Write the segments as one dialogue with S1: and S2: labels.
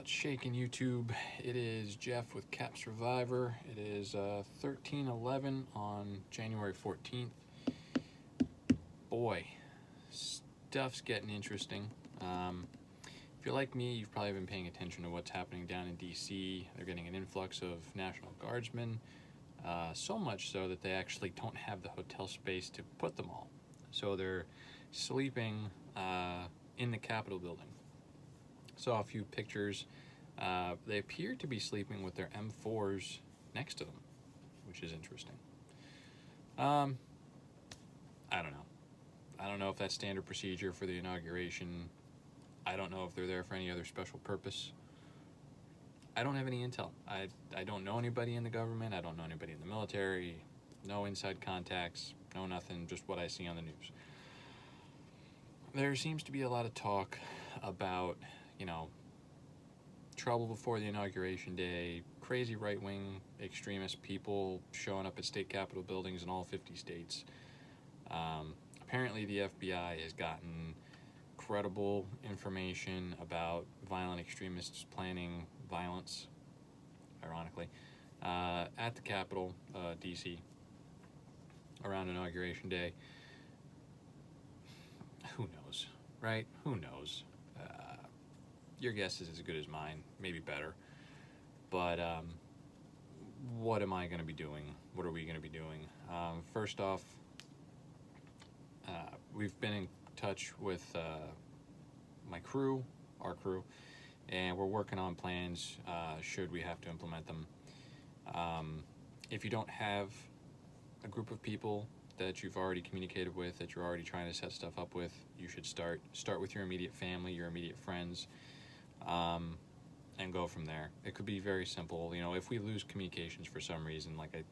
S1: What's shaking YouTube? It is Jeff with Cap Survivor. It is 13/11 on January 14th. Boy, stuff's getting interesting. If you're like me, you've probably been paying attention to what's happening down in DC. They're getting an influx of National Guardsmen, so much so that they actually don't have the hotel space to put them all. So they're sleeping in the Capitol building. Saw a few pictures. They appear to be sleeping with their M4s next to them, which is interesting. I don't know. I don't know if that's standard procedure for the inauguration. I don't know if they're there for any other special purpose. I don't have any intel. I don't know anybody in the government. I don't know anybody in the military. No inside contacts. No nothing. Just what I see on the news. There seems to be a lot of talk about, trouble before the inauguration day, crazy right-wing extremist people showing up at state capitol buildings in all 50 states. Apparently the FBI has gotten credible information about violent extremists planning violence, ironically, at the Capitol, D.C., around Inauguration Day. Who knows, right? Who knows? Your guess is as good as mine, maybe better. But what am I going to be doing? What are we going to be doing? First off, we've been in touch with my crew, our crew, and we're working on plans should we have to implement them. If you don't have a group of people that you've already communicated with, that you're already trying to set stuff up with, you should start with your immediate family, your immediate friends, and go from there. It could be very simple. If we lose communications for some reason, like I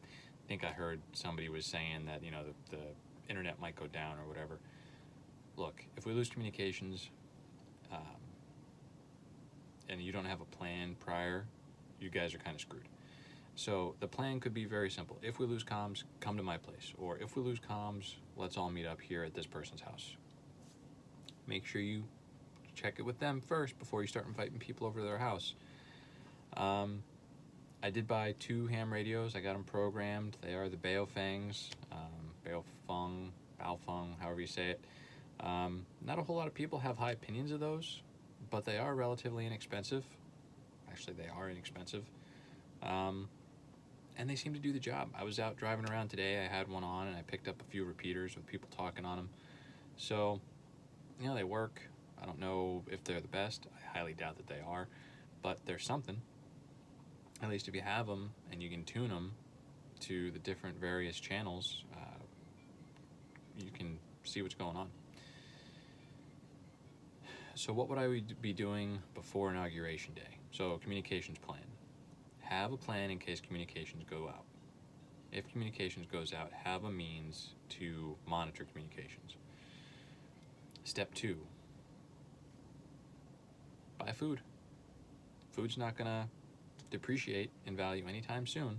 S1: think I heard somebody was saying that, the internet might go down or whatever. Look, if we lose communications, and you don't have a plan prior, you guys are kind of screwed. So the plan could be very simple. If we lose comms, come to my place. Or if we lose comms, let's all meet up here at this person's house. Make sure you check it with them first before you start inviting people over to their house. I did buy 2 ham radios. I got them programmed. They are the Baofangs, Baofeng, however you say it. Not a whole lot of people have high opinions of those, but they are relatively inexpensive. Actually, they are inexpensive. And they seem to do the job. I was out driving around today. I had one on, and I picked up a few repeaters with people talking on them. So, they work. I don't know if they're the best. I highly doubt that they are, but they're something. At least if you have them and you can tune them to the different various channels, you can see what's going on. So what would I be doing before Inauguration Day? So communications plan. Have a plan in case communications go out. If communications goes out, have a means to monitor communications. Step 2, buy food. Food's not going to depreciate in value anytime soon.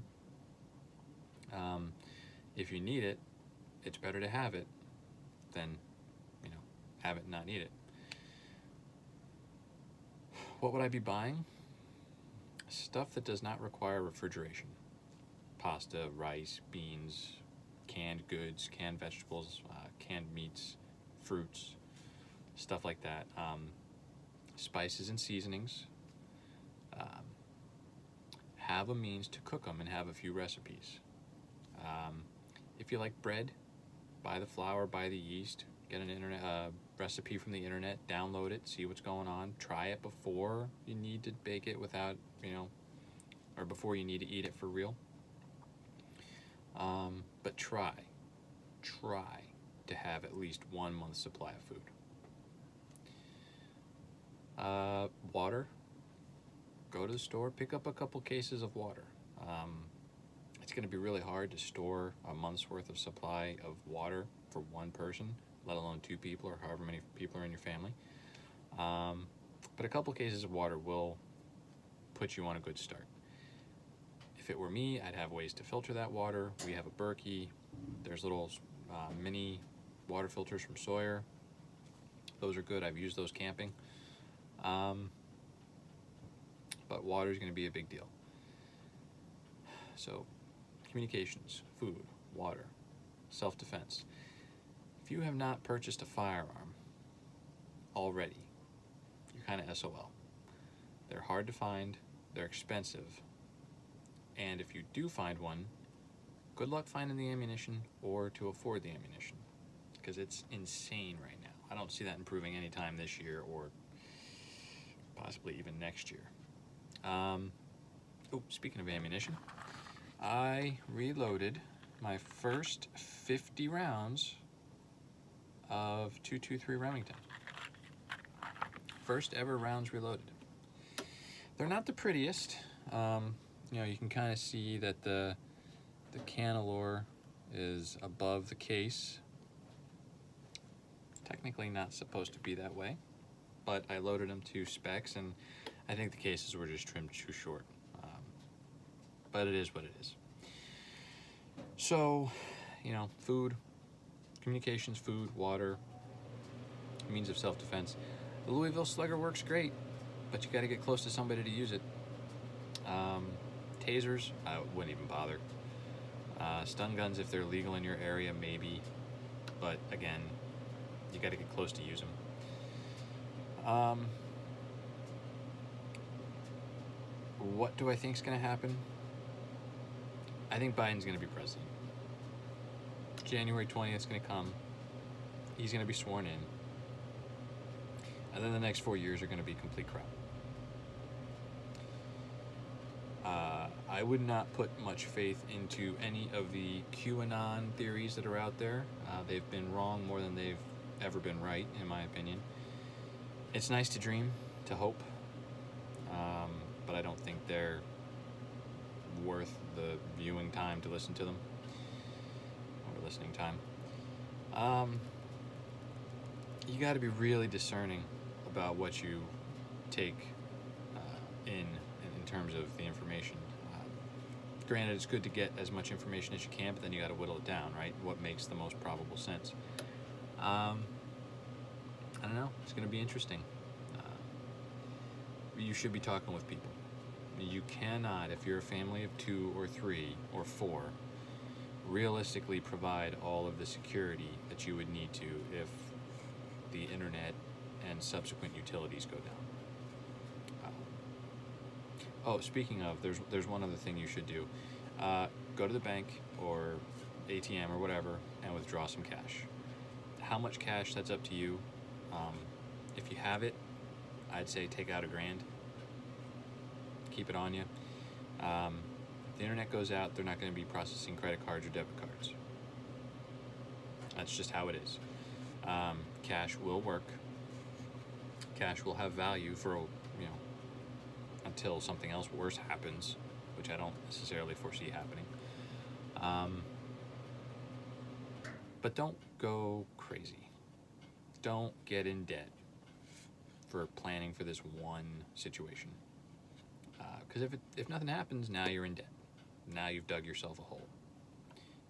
S1: If you need it, it's better to have it than, have it and not need it. What would I be buying? Stuff that does not require refrigeration. Pasta, rice, beans, canned goods, canned vegetables, canned meats, fruits, stuff like that. Spices and seasonings. Have a means to cook them and have a few recipes. If you like bread, buy the flour, buy the yeast, get an internet recipe from the internet, download it, see what's going on, try it before you need to bake it without, or before you need to eat it for real. But try to have at least 1 month's supply of food. Water. Go to the store, pick up a couple cases of water. It's going to be really hard to store a month's worth of supply of water for one person, let alone 2 people or however many people are in your family. But a couple cases of water will put you on a good start. If it were me, I'd have ways to filter that water. We have a Berkey. There's little mini water filters from Sawyer. Those are good. I've used those camping. but water is going to be a big deal. So, communications, food, water, self-defense. If you have not purchased a firearm already, you're kind of SOL. They're hard to find, they're expensive, and if you do find one, good luck finding the ammunition or to afford the ammunition, because it's insane right now. I don't see that improving anytime this year or possibly even next year. Speaking of ammunition, I reloaded my first 50 rounds of 223 Remington. First ever rounds reloaded. They're not the prettiest. You can kind of see that the canalore is above the case. Technically not supposed to be that way, but I loaded them to specs, and I think the cases were just trimmed too short. But it is what it is. So, food, communications, food, water, means of self-defense. The Louisville Slugger works great, but you got to get close to somebody to use it. Tasers, I wouldn't even bother. Stun guns, if they're legal in your area, maybe. But again, you got to get close to use them. What do I think is going to happen? I think Biden's going to be president. January 20th is going to come. He's going to be sworn in. And then the next 4 years are going to be complete crap. I would not put much faith into any of the QAnon theories that are out there. They've been wrong more than they've ever been right, in my opinion. It's nice to dream, to hope, but I don't think they're worth the viewing time to listen to them, or listening time. You got to be really discerning about what you take in terms of the information. Granted, it's good to get as much information as you can, but then you got to whittle it down, right? What makes the most probable sense? I don't know. It's going to be interesting. You should be talking with people. You cannot, if you're a family of 2 or 3 or 4, realistically provide all of the security that you would need to if the internet and subsequent utilities go down. Speaking of, there's one other thing you should do. Go to the bank or ATM or whatever and withdraw some cash. How much cash, that's up to you. If you have it, I'd say take out $1,000. Keep it on you. If the internet goes out, they're not going to be processing credit cards or debit cards. That's just how it is. Cash will work. Cash will have value for, until something else worse happens, which I don't necessarily foresee happening. But don't go crazy. Don't get in debt for planning for this one situation. Because if nothing happens, now you're in debt. Now you've dug yourself a hole.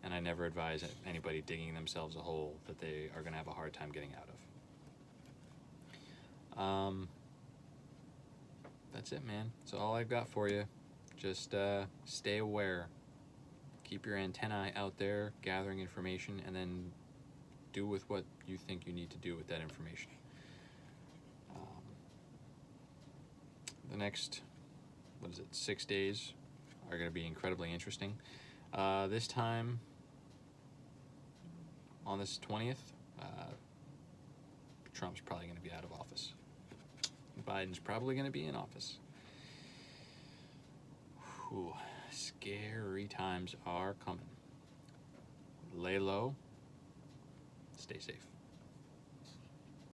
S1: And I never advise anybody digging themselves a hole that they are going to have a hard time getting out of. That's it, man. That's all I've got for you. Just stay aware. Keep your antennae out there, gathering information, and then do with what you think you need to do with that information. The next, 6 days are going to be incredibly interesting. This time, on this 20th, Trump's probably going to be out of office. Biden's probably going to be in office. Whew, scary times are coming. Lay low. Stay safe.